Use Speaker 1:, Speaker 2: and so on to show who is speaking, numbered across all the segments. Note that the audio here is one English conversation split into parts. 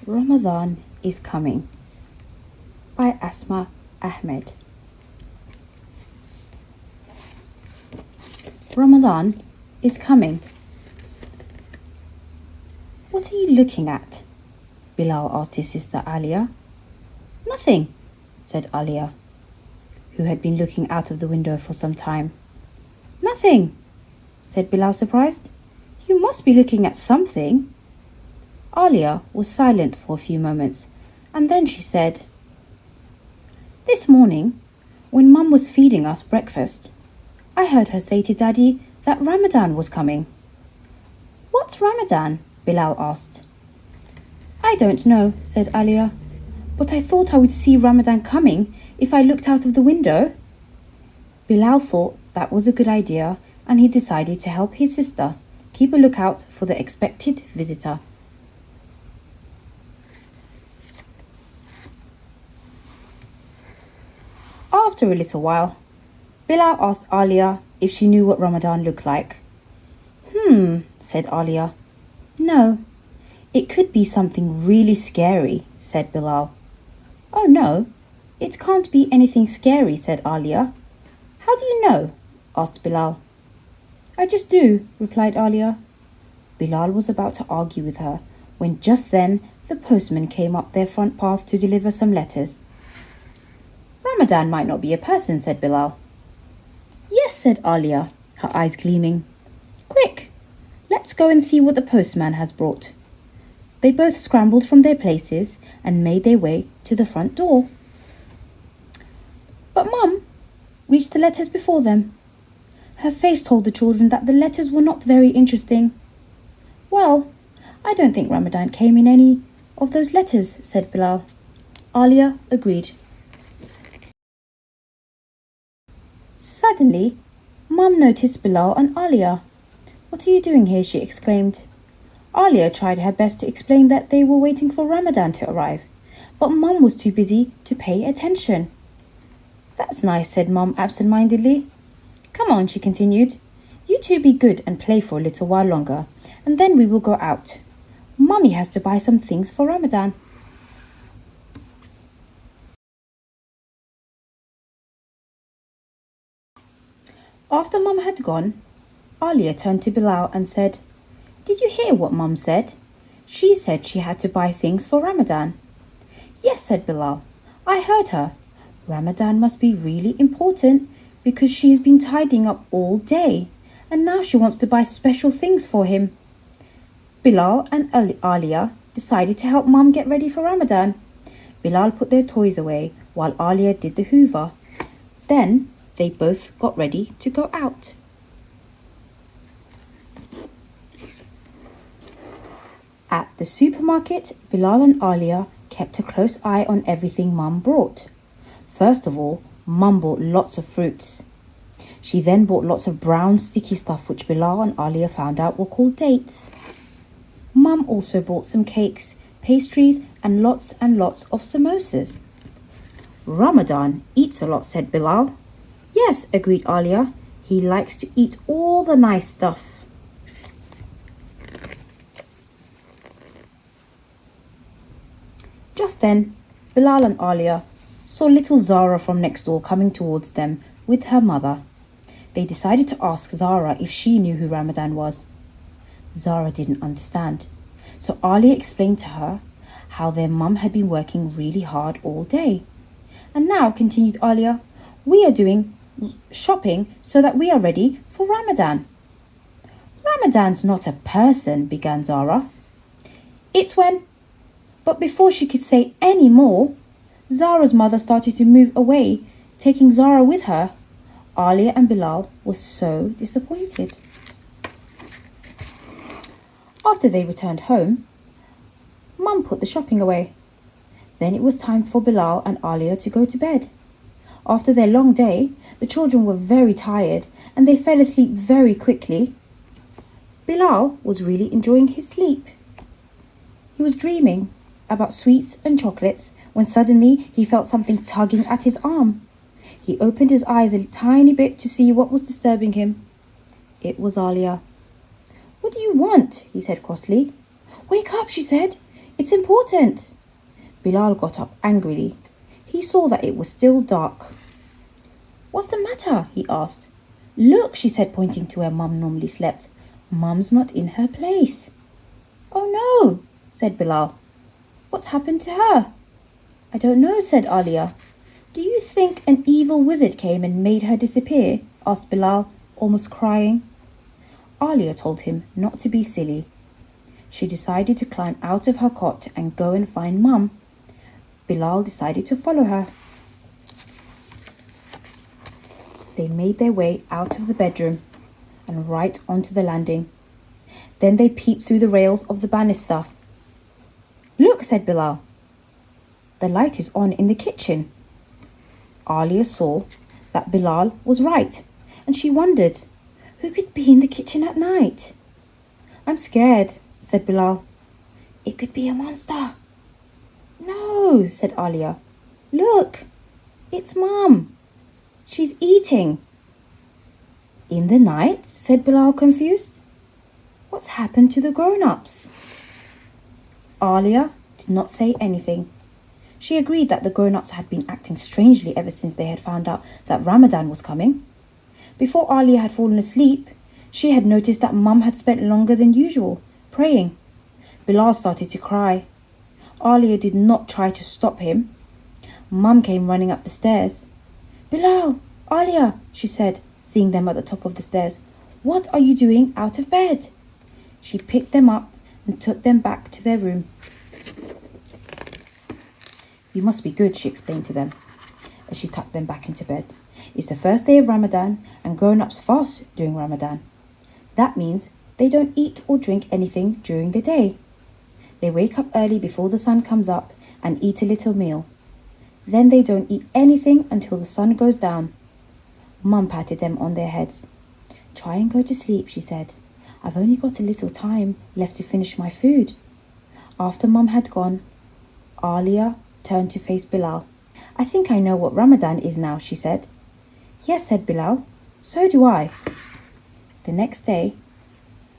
Speaker 1: Ramadan is Coming by Asma Ahmad. Ramadan is coming. What are you looking at? Bilal asked his sister Alia. Nothing, said Alia, who had been looking out of the window for some time. Nothing, said Bilal, surprised. You must be looking at something. Alia was silent for a few moments, and then she said, This morning, when Mum was feeding us breakfast, I heard her say to Daddy that Ramadan was coming. What's Ramadan? Bilal asked. I don't know, said Alia, but I thought I would see Ramadan coming if I looked out of the window. Bilal thought that was a good idea, and he decided to help his sister keep a lookout for the expected visitor. After a little while, Bilal asked Alia if she knew what Ramadan looked like. Said Alia. No, it could be something really scary, said Bilal. Oh no, it can't be anything scary, said Alia. How do you know? Asked Bilal. I just do, replied Alia. Bilal was about to argue with her when just then the postman came up their front path to deliver some letters. Ramadan might not be a person, said Bilal. Yes, said Alia, her eyes gleaming. Quick, let's go and see what the postman has brought. They both scrambled from their places and made their way to the front door. But Mum reached the letters before them. Her face told the children that the letters were not very interesting. Well, I don't think Ramadan came in any of those letters, said Bilal. Alia agreed. Suddenly, Mum noticed Bilal and Alia. What are you doing here? She exclaimed. Alia tried her best to explain that they were waiting for Ramadan to arrive, but Mum was too busy to pay attention. That's nice, said Mum absent-mindedly. Come on, she continued. You two be good and play for a little while longer, and then we will go out. Mummy has to buy some things for Ramadan. After Mum had gone, Alia turned to Bilal and said, Did you hear what Mum said? She said she had to buy things for Ramadan. Yes, said Bilal. I heard her. Ramadan must be really important because she's been tidying up all day, and now she wants to buy special things for him. Bilal and Alia decided to help Mum get ready for Ramadan. Bilal put their toys away while Alia did the hoover. Then they both got ready to go out. At the supermarket, Bilal and Alia kept a close eye on everything Mum brought. First of all, Mum bought lots of fruits. She then bought lots of brown sticky stuff which Bilal and Alia found out were called dates. Mum also bought some cakes, pastries and lots of samosas. Ramadan eats a lot, said Bilal. Yes, agreed Alia. He likes to eat all the nice stuff. Just then, Bilal and Alia saw little Zara from next door coming towards them with her mother. They decided to ask Zara if she knew who Ramadan was. Zara didn't understand, so Alia explained to her how their mum had been working really hard all day. And now, continued Alia, we are doing shopping so that we are ready for Ramadan. Ramadan's not a person, began Zara. It's when... But before she could say any more, Zara's mother started to move away, taking Zara with her. Alia and Bilal were so disappointed. After they returned home, Mum put the shopping away. Then it was time for Bilal and Alia to go to bed. After their long day, the children were very tired and they fell asleep very quickly. Bilal was really enjoying his sleep. He was dreaming about sweets and chocolates when suddenly he felt something tugging at his arm. He opened his eyes a tiny bit to see what was disturbing him. It was Alia. What do you want? He said crossly. Wake up, she said. It's important. Bilal got up angrily. He saw that it was still dark. What's the matter? He asked. Look, she said, pointing to where Mum normally slept. Mum's not in her place. Oh no, said Bilal. What's happened to her? I don't know, said Alia. Do you think an evil wizard came and made her disappear? Asked Bilal, almost crying. Alia told him not to be silly. She decided to climb out of her cot and go and find Mum. Bilal decided to follow her. They made their way out of the bedroom and right onto the landing. Then they peeped through the rails of the banister. Look, said Bilal. The light is on in the kitchen. Alia saw that Bilal was right, and she wondered, who could be in the kitchen at night? I'm scared, said Bilal. It could be a monster. No, said Alia. Look, it's Mum. She's eating. In the night, said Bilal, confused. What's happened to the grown-ups? Alia did not say anything. She agreed that the grown-ups had been acting strangely ever since they had found out that Ramadan was coming. Before Alia had fallen asleep, she had noticed that Mum had spent longer than usual praying. Bilal started to cry. Alia did not try to stop him. Mum came running up the stairs. Bilal, Alia, she said, seeing them at the top of the stairs. What are you doing out of bed? She picked them up and took them back to their room. You must be good, she explained to them as she tucked them back into bed. It's the first day of Ramadan and grown-ups fast during Ramadan. That means they don't eat or drink anything during the day. They wake up early before the sun comes up and eat a little meal. Then they don't eat anything until the sun goes down. Mum patted them on their heads. Try and go to sleep, she said. I've only got a little time left to finish my food. After Mum had gone, Alia turned to face Bilal. I think I know what Ramadan is now, she said. Yes, said Bilal. So do I. The next day,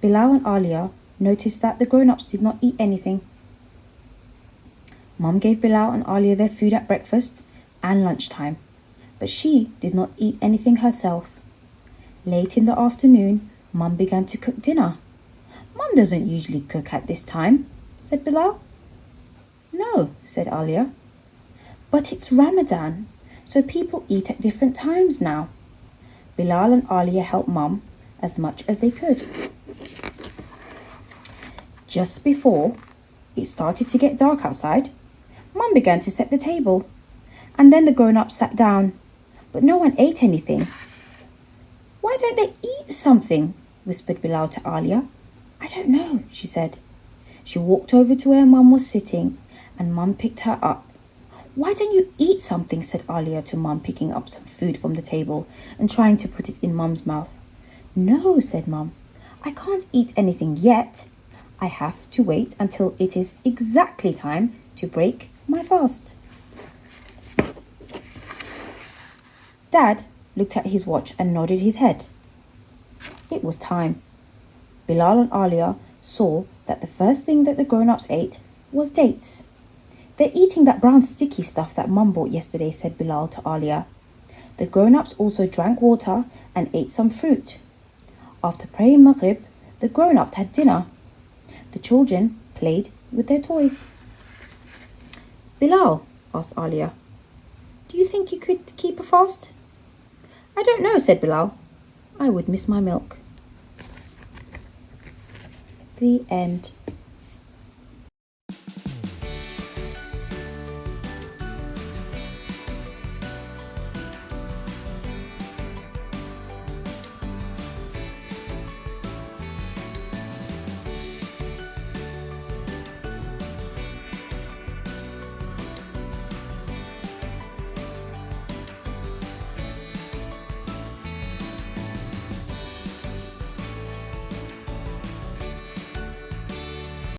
Speaker 1: Bilal and Alia noticed that the grown-ups did not eat anything. Mum gave Bilal and Alia their food at breakfast and lunchtime, but she did not eat anything herself. Late in the afternoon, Mum began to cook dinner. Mum doesn't usually cook at this time, said Bilal. No, said Alia. But it's Ramadan, so people eat at different times now. Bilal and Alia helped Mum as much as they could. Just before it started to get dark outside, Mum began to set the table, and then the grown-ups sat down, but no one ate anything. Why don't they eat something? Whispered Bilal to Alia. I don't know, she said. She walked over to where Mum was sitting, and Mum picked her up. Why don't you eat something? Said Alia to Mum, picking up some food from the table and trying to put it in Mum's mouth. No, said Mum. I can't eat anything yet. I have to wait until it is exactly time to break my fast. Dad looked at his watch and nodded his head. It was time. Bilal and Alia saw that the first thing that the grown-ups ate was dates. They're eating that brown sticky stuff that Mum bought yesterday, said Bilal to Alia. The grown-ups also drank water and ate some fruit. After praying Maghrib, the grown-ups had dinner. The children played with their toys. Bilal, asked Alia, do you think you could keep a fast? I don't know, said Bilal. I would miss my milk. The end.